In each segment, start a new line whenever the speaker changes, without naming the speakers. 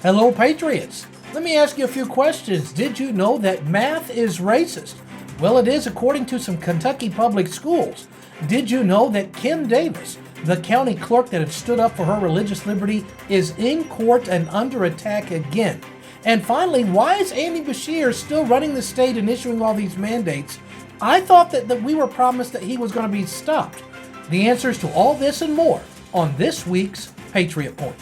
Hello, Patriots. Let me ask you a few questions. Did you know that math is racist? Well, it is according to some Kentucky public schools. Did you know that Kim Davis, the county clerk that had stood up for her religious liberty, is in court and under attack again? And finally, why is Andy Beshear still running the state and issuing all these mandates? I thought that we were promised that he was going to be stopped. The answers to all this and more on this week's Patriot Point.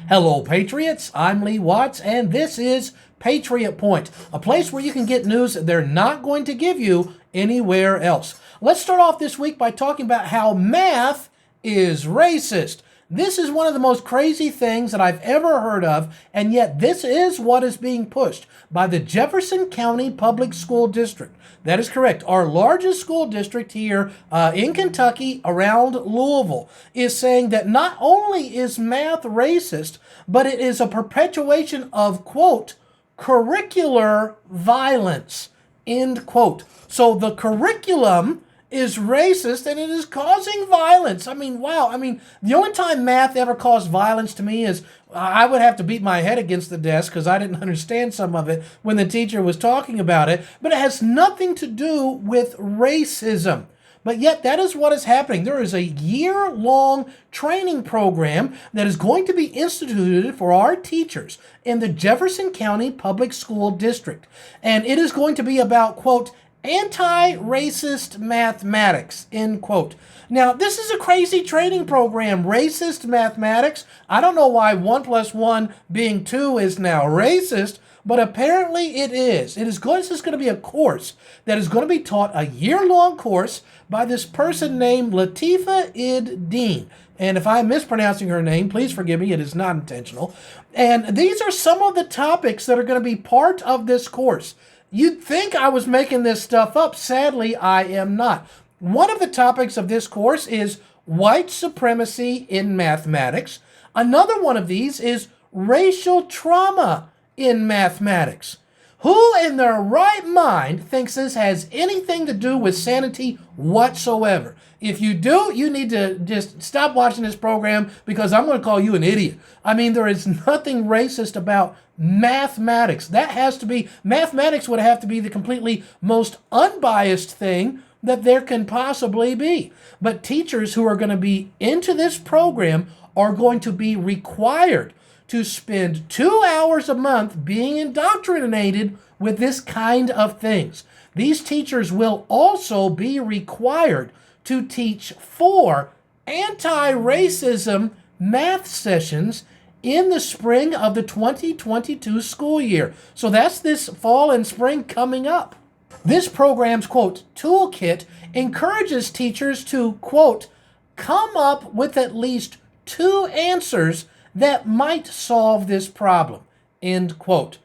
Hello, Patriots. I'm Lee Watts, and this is Patriot Point, a place where you can get news that they're not going to give you anywhere else. Let's start off this week by talking about how math is racist. This is one of the most crazy things that I've ever heard of, and yet this is what is being pushed by the Jefferson County Public School District. That is correct. Our largest school district here in Kentucky around Louisville is saying that not only is math racist, but it is a perpetuation of, quote, curricular violence, end quote. So the curriculum is racist and it is causing violence. I mean, wow. I mean, the only time math ever caused violence to me is I would have to beat my head against the desk because I didn't understand some of it when the teacher was talking about it. But it has nothing to do with racism. But yet that is what is happening. There is a year-long training program that is going to be instituted for our teachers in the Jefferson County Public School District. And it is going to be about, quote, anti-racist mathematics, end quote. Now, this is a crazy training program, racist mathematics. I don't know why 1 + 1 being 2 is now racist, but apparently it is. This is going to be a course that is going to be taught, a year-long course by this person named Latifah Id-Din. And if I'm mispronouncing her name, please forgive me, it is not intentional. And these are some of the topics that are going to be part of this course. You'd think I was making this stuff up. Sadly, I am not. One of the topics of this course is white supremacy in mathematics. Another one of these is racial trauma in mathematics. Who in their right mind thinks this has anything to do with sanity whatsoever? If you do, you need to just stop watching this program because I'm going to call you an idiot. I mean, there is nothing racist about mathematics. Mathematics would have to be the completely most unbiased thing that there can possibly be. But teachers who are going to be into this program are going to be required to spend 2 hours a month being indoctrinated with this kind of things. These teachers will also be required to teach 4 anti-racism math sessions in the spring of the 2022 school year. So that's this fall and spring coming up. This program's, quote, toolkit encourages teachers to, quote, come up with at least 2 answers that might solve this problem, end quote.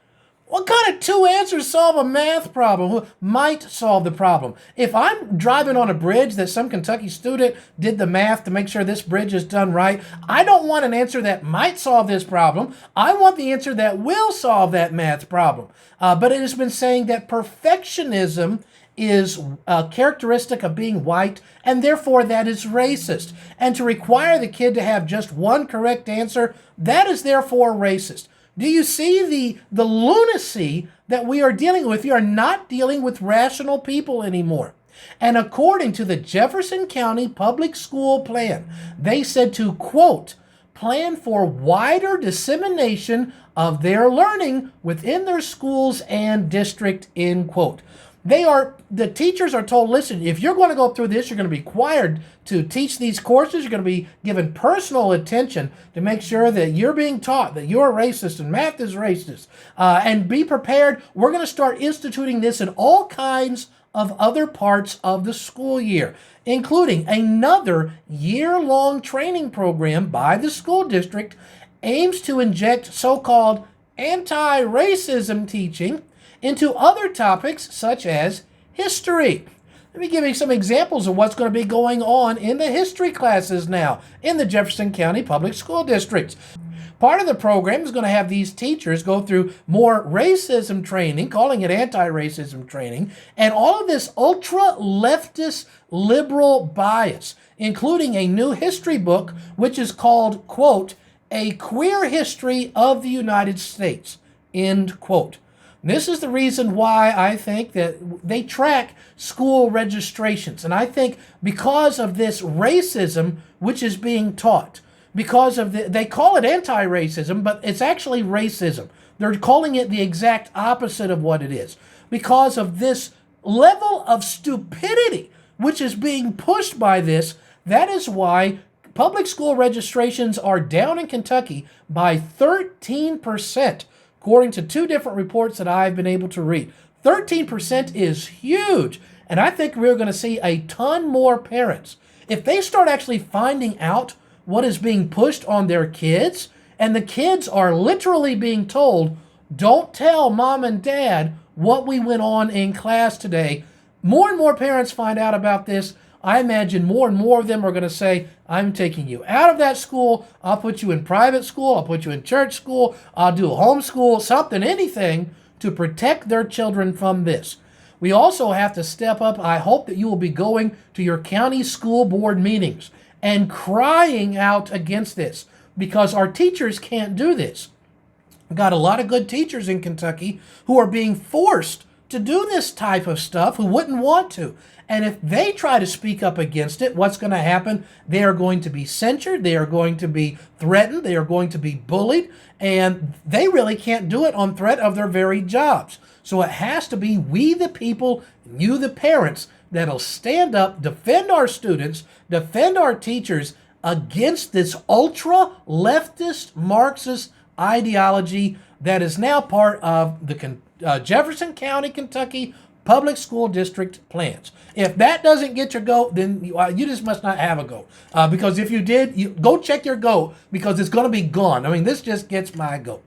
What kind of 2 answers solve a math problem? Might solve the problem. If I'm driving on a bridge that some Kentucky student did the math to make sure this bridge is done right, I don't want an answer that might solve this problem. I want the answer that will solve that math problem. But it has been saying that perfectionism is a characteristic of being white, and therefore that is racist. And to require the kid to have just one correct answer, that is therefore racist. Do you see the lunacy that we are dealing with? We are not dealing with rational people anymore. And according to the Jefferson County Public School Plan, they said to, quote, plan for wider dissemination of their learning within their schools and district, end quote. The teachers are told, listen, if you're going to go through this, you're going to be required to teach these courses. You're going to be given personal attention to make sure that you're being taught that you're racist and math is racist. And be prepared. We're going to start instituting this in all kinds of other parts of the school year, including another year-long training program by the school district aims to inject so-called anti-racism teaching into other topics such as history. Let me give you some examples of what's going to be going on in the history classes now in the Jefferson County Public School Districts. part of the program is going to have these teachers go through more racism training, calling it anti-racism training, and all of this ultra-leftist liberal bias, including a new history book, which is called, quote, A Queer History of the United States, end quote. This is the reason why I think that they track school registrations. And I think because of this racism which is being taught, because of they call it anti-racism, but it's actually racism. They're calling it the exact opposite of what it is. Because of this level of stupidity which is being pushed by this, that is why public school registrations are down in Kentucky by 13%. According to two different reports that I've been able to read. 13% is huge. And I think we're going to see a ton more parents. If they start actually finding out what is being pushed on their kids, and the kids are literally being told, don't tell mom and dad what we went on in class today. More and more parents find out about this. I imagine more and more of them are going to say, I'm taking you out of that school. I'll put you in private school. I'll put you in church school. I'll do homeschool, something, anything to protect their children from this. We also have to step up. I hope that you will be going to your county school board meetings and crying out against this, because our teachers can't do this. We've got a lot of good teachers in Kentucky who are being forced to do this type of stuff, who wouldn't want to. And if they try to speak up against it, what's going to happen? They are going to be censured. They are going to be threatened. They are going to be bullied. And they really can't do it on threat of their very jobs. So it has to be we the people, you the parents, that'll stand up, defend our students, defend our teachers against this ultra-leftist Marxist ideology that is now part of the Jefferson County, Kentucky public school district plans. If that doesn't get your goat, then you just must not have a goat. Because if you did, you go check your goat, because it's going to be gone. I mean, this just gets my goat.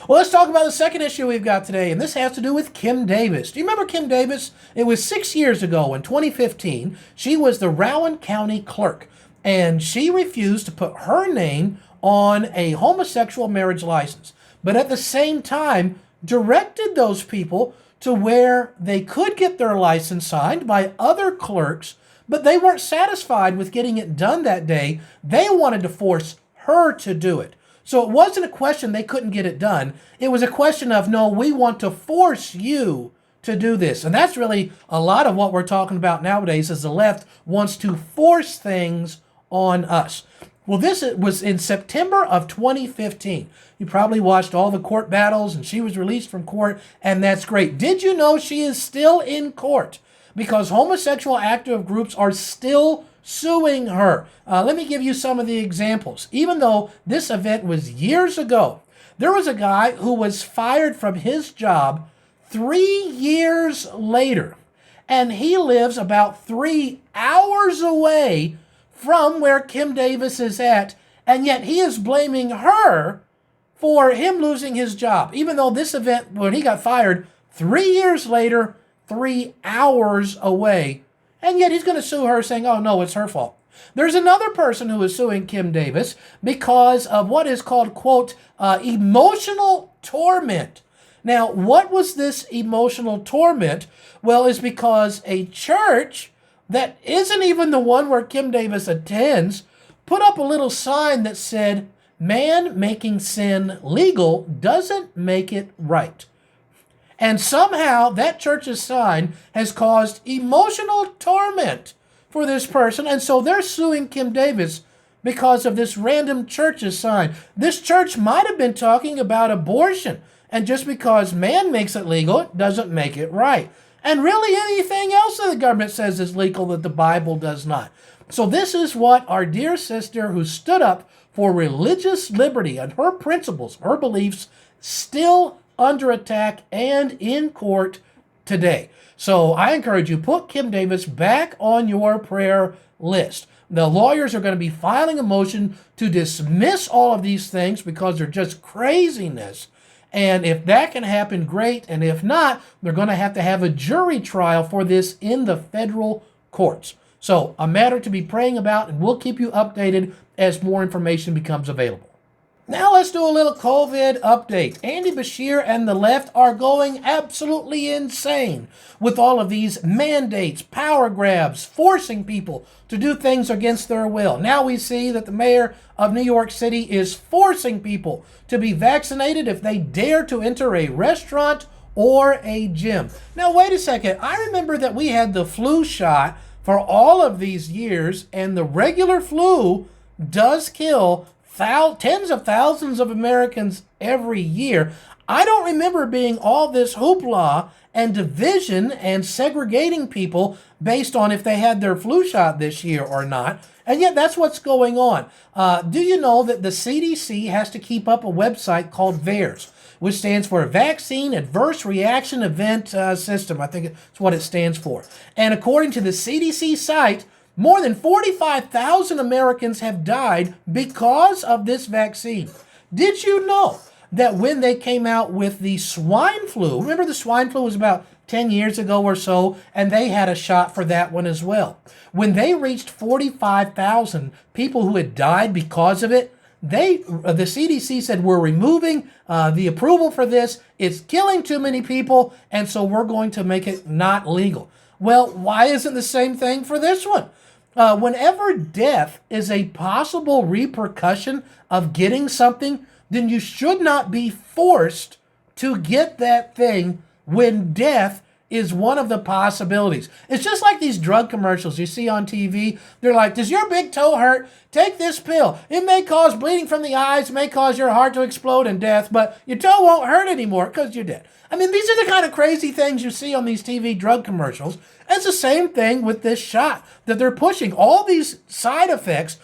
Well, let's talk about the second issue we've got today, and this has to do with Kim Davis. Do you remember Kim Davis? It was 6 years ago in 2015. She was the Rowan County clerk, and she refused to put her name on a homosexual marriage license, but at the same time directed those people to where they could get their license signed by other clerks, but they weren't satisfied with getting it done that day. They wanted to force her to do it. So it wasn't a question they couldn't get it done. It was a question of, no, we want to force you to do this. And that's really a lot of what we're talking about nowadays, is the left wants to force things on us. Well, this was in September of 2015. You probably watched all the court battles, and she was released from court, and that's great. Did you know she is still in court? Because homosexual active groups are still suing her. Let me give you some of the examples. Even though this event was years ago, there was a guy who was fired from his job 3 years later, and he lives about 3 hours away from where Kim Davis is at, and yet he is blaming her for him losing his job, even though this event, when he got fired 3 years later, 3 hours away, and yet he's going to sue her, saying, oh, no, it's her fault. There's another person who is suing Kim Davis because of what is called, quote, emotional torment. Now, what was this emotional torment? Well, it's because a church that isn't even the one where Kim Davis attends put up a little sign that said, man making sin legal doesn't make it right. And somehow that church's sign has caused emotional torment for this person. And so they're suing Kim Davis because of this random church's sign. This church might have been talking about abortion. And just because man makes it legal, it doesn't make it right. And really anything else that the government says is legal that the Bible does not. So this is what our dear sister who stood up for religious liberty and her principles, her beliefs, still under attack and in court today. So I encourage you, put Kim Davis back on your prayer list. The lawyers are going to be filing a motion to dismiss all of these things because they're just craziness. And if that can happen, great. And if not, they're going to have a jury trial for this in the federal courts. So a matter to be praying about, and we'll keep you updated as more information becomes available. Now let's do a little COVID update. Andy Beshear and the left are going absolutely insane with all of these mandates, power grabs, forcing people to do things against their will. Now we see that the mayor of New York City is forcing people to be vaccinated if they dare to enter a restaurant or a gym. Now wait a second. I remember that we had the flu shot for all of these years, and the regular flu does kill tens of thousands of Americans every year. I don't remember being all this hoopla and division and segregating people based on if they had their flu shot this year or not. And yet that's what's going on. Do you know that the CDC has to keep up a website called VAERS, which stands for Vaccine Adverse Reaction Event System? I think it's what it stands for. And according to the CDC site, more than 45,000 Americans have died because of this vaccine. Did you know that when they came out with the swine flu, remember the swine flu was about 10 years ago or so, and they had a shot for that one as well. When they reached 45,000 people who had died because of it, the CDC said, we're removing the approval for this. It's killing too many people, and so we're going to make it not legal. Well, why isn't the same thing for this one? Whenever death is a possible repercussion of getting something, then you should not be forced to get that thing when death is one of the possibilities. It's just like these drug commercials you see on TV. They're like, does your big toe hurt? Take this pill. It may cause bleeding from the eyes, may cause your heart to explode and death, but your toe won't hurt anymore because you're dead. I mean, these are the kind of crazy things you see on these TV drug commercials. It's the same thing with this shot that they're pushing. All these side effects,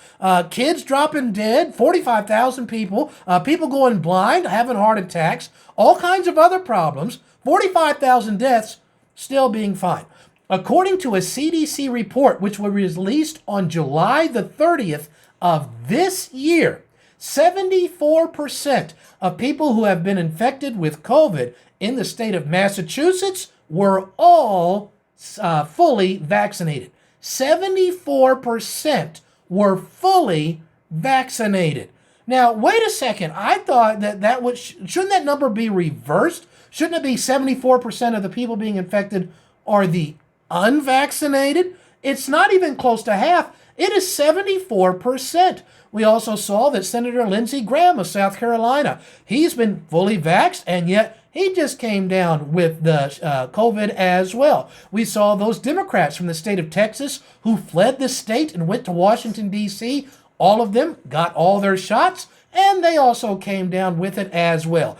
kids dropping dead, 45,000 people, people going blind, having heart attacks, all kinds of other problems, 45,000 deaths, still being fine. According to a CDC report, which was released on July the 30th of this year, 74% of people who have been infected with COVID in the state of Massachusetts were all fully vaccinated. 74% were fully vaccinated. Now, wait a second. I thought that shouldn't that number be reversed? Shouldn't it be 74% of the people being infected are the unvaccinated? It's not even close to half. It is 74%. We also saw that Senator Lindsey Graham of South Carolina, he's been fully vaxxed, and yet he just came down with the COVID as well. We saw those Democrats from the state of Texas who fled the state and went to Washington, D.C. All of them got all their shots, and they also came down with it as well.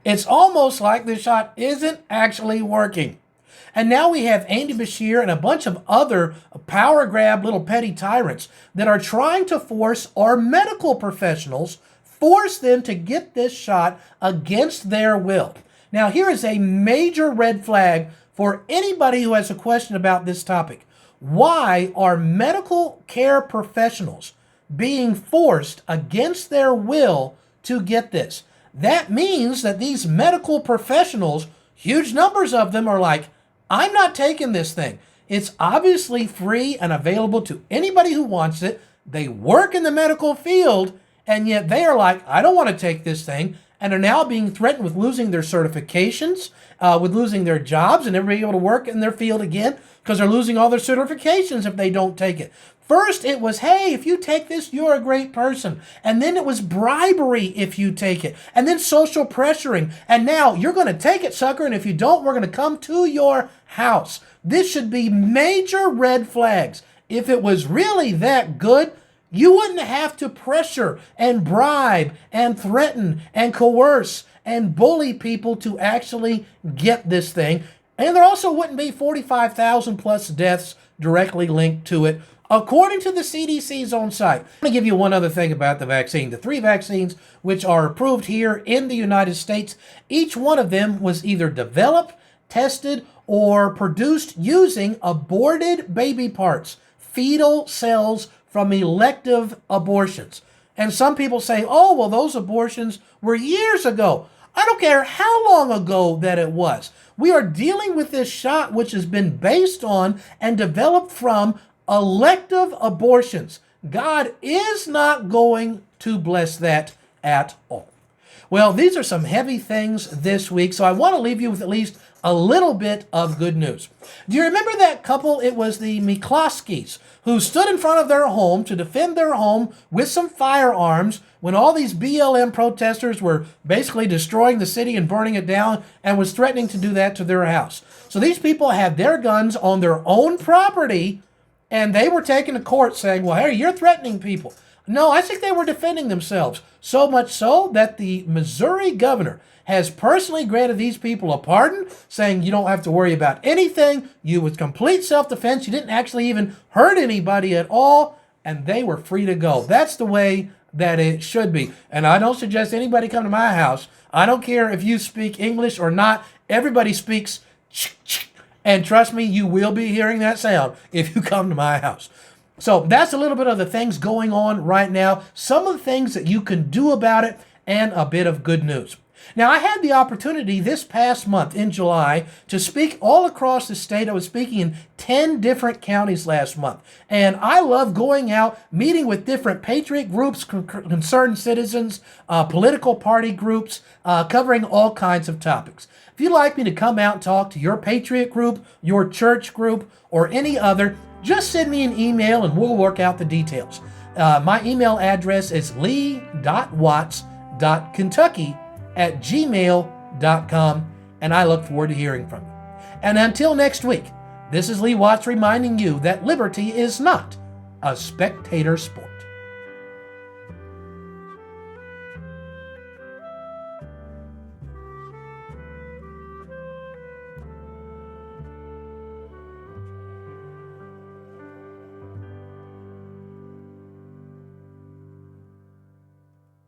It's almost like the shot isn't actually working. And now we have Andy Beshear and a bunch of other power grab little petty tyrants that are trying to force our medical professionals, force them to get this shot against their will. Now, here is a major red flag for anybody who has a question about this topic. Why are medical care professionals being forced against their will to get this? That means that these medical professionals, huge numbers of them, are like, I'm not taking this thing. It's obviously free and available to anybody who wants it. They work in the medical field, and yet they are like, I don't want to take this thing, and are now being threatened with losing their certifications, with losing their jobs, and never being able to work in their field again because they're losing all their certifications if they don't take it. First, it was, hey, if you take this, you're a great person. And then it was bribery if you take it. And then social pressuring. And now you're going to take it, sucker, and if you don't, we're going to come to your house. This should be major red flags. If it was really that good, you wouldn't have to pressure and bribe and threaten and coerce and bully people to actually get this thing. And there also wouldn't be 45,000 plus deaths directly linked to it, according to the CDC's own site. I'm going to give you one other thing about the vaccine. The 3 vaccines which are approved here in the United States, each one of them was either developed, tested, or produced using aborted baby parts, fetal cells from elective abortions. And some people say, oh, well, those abortions were years ago. I don't care how long ago that it was. We are dealing with this shot which has been based on and developed from elective abortions. God is not going to bless that at all. Well, these are some heavy things this week, so I want to leave you with at least a little bit of good news. Do you remember that couple? It was the McCloskeys who stood in front of their home to defend their home with some firearms when all these BLM protesters were basically destroying the city and burning it down, and was threatening to do that to their house. So these people had their guns on their own property, and they were taken to court saying, well, hey, you're threatening people. No, I think they were defending themselves. So much so that the Missouri governor has personally granted these people a pardon, saying you don't have to worry about anything. You was complete self-defense. You didn't actually even hurt anybody at all, and they were free to go. That's the way that it should be. And I don't suggest anybody come to my house. I don't care if you speak English or not. Everybody speaks and trust me, you will be hearing that sound if you come to my house. So that's a little bit of the things going on right now, some of the things that you can do about it, and a bit of good news. Now, I had the opportunity this past month in July to speak all across the state. I was speaking in 10 different counties last month. And I love going out, meeting with different patriot groups, concerned citizens, political party groups, covering all kinds of topics. If you'd like me to come out and talk to your patriot group, your church group, or any other, just send me an email and we'll work out the details. My email address is lee.watts.kentucky@gmail.com, and I look forward to hearing from you. And until next week, this is Lee Watts reminding you that liberty is not a spectator sport.